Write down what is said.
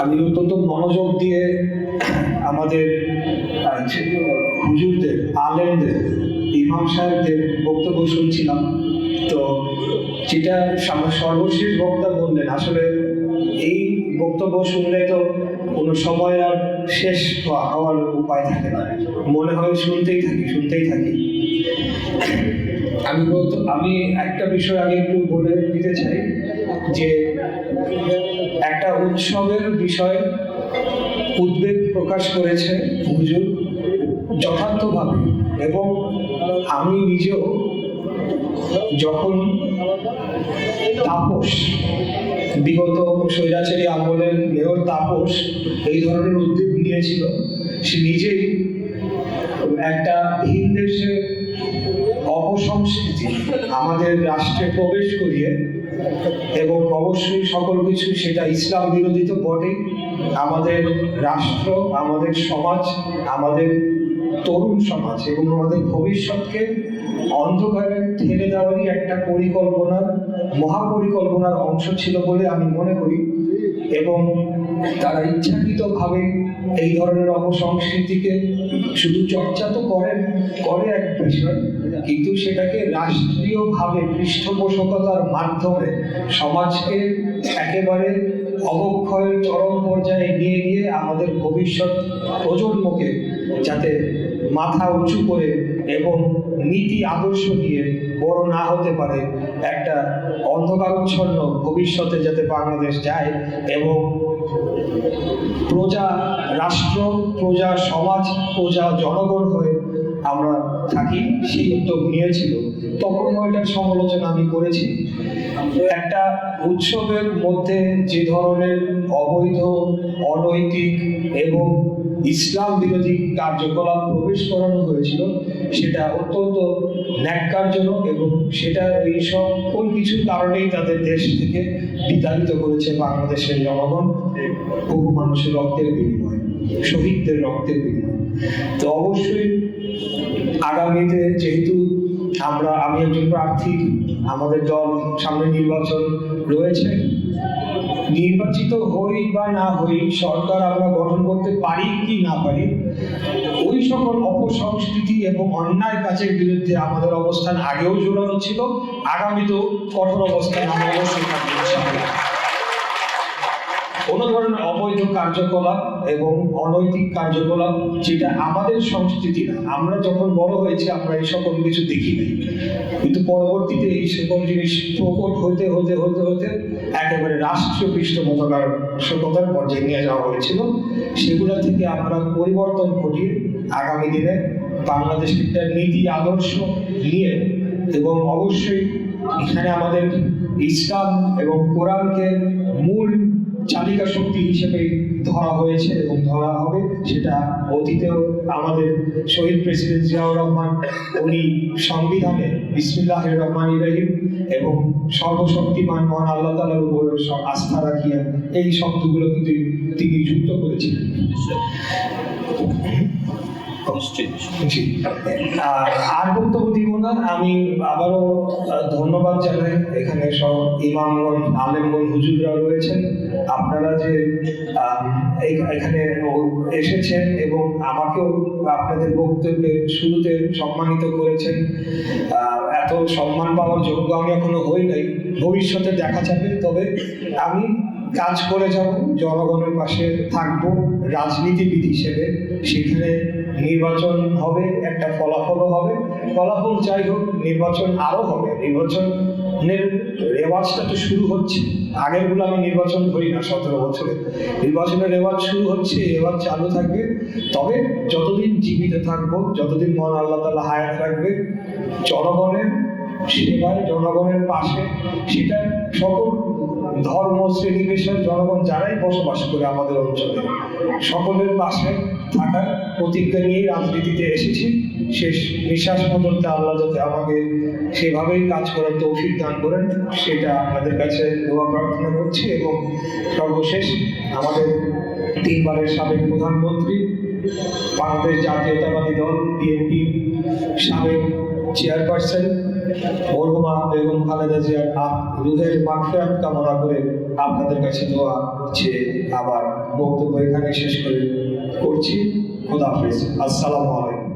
আমি অত্যন্ত মনোযোগ দিয়ে আমাদের হুজুরদের, আলেমদের, ইমাম সাহেবদের বক্তব্য শুনছিলাম। তো যেটা সর্বশেষ বক্তা বললেন, আসলে এই বক্তব্য শুনলে তো কোনো সময় আর শেষ হওয়ার উপায় থাকে না, মনে হয় শুনতেই থাকি। আমি একটা বিষয় আগে একটু বলে দিতে চাই যে একটা উৎসবের বিষয় উদ্বেগ প্রকাশ করেছে হুজুর যথার্থভাবে, এবং আমি নিজেও যখন তাপস, বিগত স্বৈরাচারী আমলের মেয়র তাপস এই ধরনের উদ্যোগ নিয়েছিল, সে নিজেই একটা ভিন দেশে অপসংস্কৃতি আমাদের রাষ্ট্রে প্রবেশ করিয়ে, এবং অবশ্যই সকল কিছু সেটা ইসলাম বিরোধী তো বটেই, আমাদের রাষ্ট্র, আমাদের সমাজ, আমাদের তরুণ সমাজ এবং আমাদের ভবিষ্যৎকে অন্ধকারে ঠেলে দেওয়ারই একটা মহাপরিকল্পনার অংশ ছিল বলে আমি মনে করি। এবং তারা ইচ্ছাকৃতভাবে এই ধরনের অপসংস্কৃতিকে শুধু চর্চা তো করে এক বিষয়, কিন্তু সেটাকে রাষ্ট্রীয়ভাবে পৃষ্ঠপোষকতার মাধ্যমে সমাজকে একেবারে অবক্ষয়ের চরম পর্যায়ে নিয়ে গিয়ে আমাদের ভবিষ্যৎ প্রজন্মকে যাতে মাথা উঁচু করে এবং নীতি আদর্শ দিয়ে বড় না হতে পারে, একটা অন্ধকারচ্ছন্ন ভবিষ্যতে যাতে বাংলাদেশ যায় এবং প্রজা রাষ্ট্র, প্রজা সমাজ, প্রজা জনগণ হয়ে আমরা থাকি, সেই উদ্যোগ নিয়েছিল। তখন ওইটার সমালোচনা আমি করেছি। একটা উৎসবের মধ্যে যে ধরনের অবৈধ, অনৈতিক এবং ইসলাম বিরোধী কার্যকলাপ প্রবেশ করানো হয়েছিল, সেটা অত্যন্ত ন্যাক্কারজনক, এবং সেটা এই সকল কিছু কারণেই তাদের দেশ থেকে বিতাড়িত করেছে বাংলাদেশের জনগণ, বহু মানুষের রক্তের বিনিময়ে, শহীদদের রক্তের বিনিময়ে। তো অবশ্যই আগামীতে যেহেতু আমি একজন প্রার্থী, আমাদের দল সামনে নির্বাচন রয়েছে, নির্বাচিত হই বা না হই, সরকার আমরা গঠন করতে পারি কি না পারি, ওই সকল অপসংস্কৃতি এবং অন্যায় কাজের বিরুদ্ধে আমাদের অবস্থান আগেও জোরালো ছিল, আগামীতেও কঠোর অবস্থান আমরা অবশ্যই থাকবো। কোনো ধরনের অবৈধ কার্যকলাপ এবং অনৈতিক কার্যকলাপ যেটা আমাদের সংস্কৃতি না, আমরা যখন বড় হয়েছি আমরা এই সকল কিছু দেখি নাই, কিন্তু পরবর্তীতে এই সকল জিনিস প্রকট হতে হতে হতে হতে একেবারে রাষ্ট্রীয় পৃষ্ঠপোষকতার পর্যায়ে নিয়ে যাওয়া হয়েছিল। সেগুলো থেকে আমরা পরিবর্তন ঘটিয়ে আগামী দিনে বাংলাদেশের একটা নীতি আদর্শ নিয়ে, এবং অবশ্যই এখানে আমাদের ইসলাম এবং কোরআনকে মূল চালিকা শক্তি হিসেবে ধরা হয়েছে এবং ধরা হবে। সেটা অতীতেও আমাদের শহীদ প্রেসিডেন্ট জিয়াউর রহমান, উনি সংবিধানে বিসমিল্লাহির রহমানির রহিম এবং সর্বশক্তিমান মহান আল্লাহ তাআলার উপরে আস্থা রাখিয়া এই শব্দগুলো কিন্তু তিনি যুক্ত করেছিলেন। আর বক্তব্য দিব না, আমি আবারও ধন্যবাদ জানাই এখানে সব ইমামগণ, আলেমগণ, হুজুররা রয়েছেন, আপনারা যে এখানে এসেছেন এবং আমাকেও আপনাদের বক্তব্যে শুরুতে সম্মানিত করেছেন। এত সম্মান পাওয়ার যোগ্য আমি এখনো হই নাই, ভবিষ্যতে দেখা যাবে। তবে আমি কাজ করে যাব, জনগণের পাশে থাকবো রাজনীতিবিদ হিসেবে। সেখানে নির্বাচন হবে, একটা ফলাফলও হবে, ফলাফল যাই হোক, নির্বাচন আরো হবে। নির্বাচনের রেওয়াজটা তো শুরু হচ্ছে, আগেরগুলো আমি নির্বাচন ধরি না, 17 বছরে নির্বাচনের রেওয়াজ শুরু হচ্ছে, রেওয়াজ চালু থাকবে। তবে যতদিন জীবিত থাকবো, যতদিন মহান আল্লাহ তাআলা হায়াত রাখবে, জনগণের সেবায়, জনগণের পাশে, সেটা সকল ধর্ম, শ্রেণী পেশার জনগণ যারাই বসবাস করে আমাদের অঞ্চলে, সকলের পাশে থাকার প্রতিজ্ঞা নিয়েই রাজনীতিতে এসেছি। শেষ নিঃশ্বাস পর্যন্ত আল্লাহ যাতে আমাকে সেভাবেই কাজ করার তৌফিক দান করেন, সেটা আপনাদের কাছে দোয়া প্রার্থনা করছি। এবং সর্বশেষ আমাদের 3 বারের সাবেক প্রধানমন্ত্রী, বাংলাদেশ জাতীয়তাবাদী দল বিএনপি সাবেক চেয়ারপারসন মরহুমা বেগম খালেদা জিয়ার রুহের মাগফিরাত কামনা করে আপনাদের কাছে দোয়া চেয়ে আবার বক্তব্য এখানে শেষ করছি। খোদা হাফেজ। আসসালামু আলাইকুম।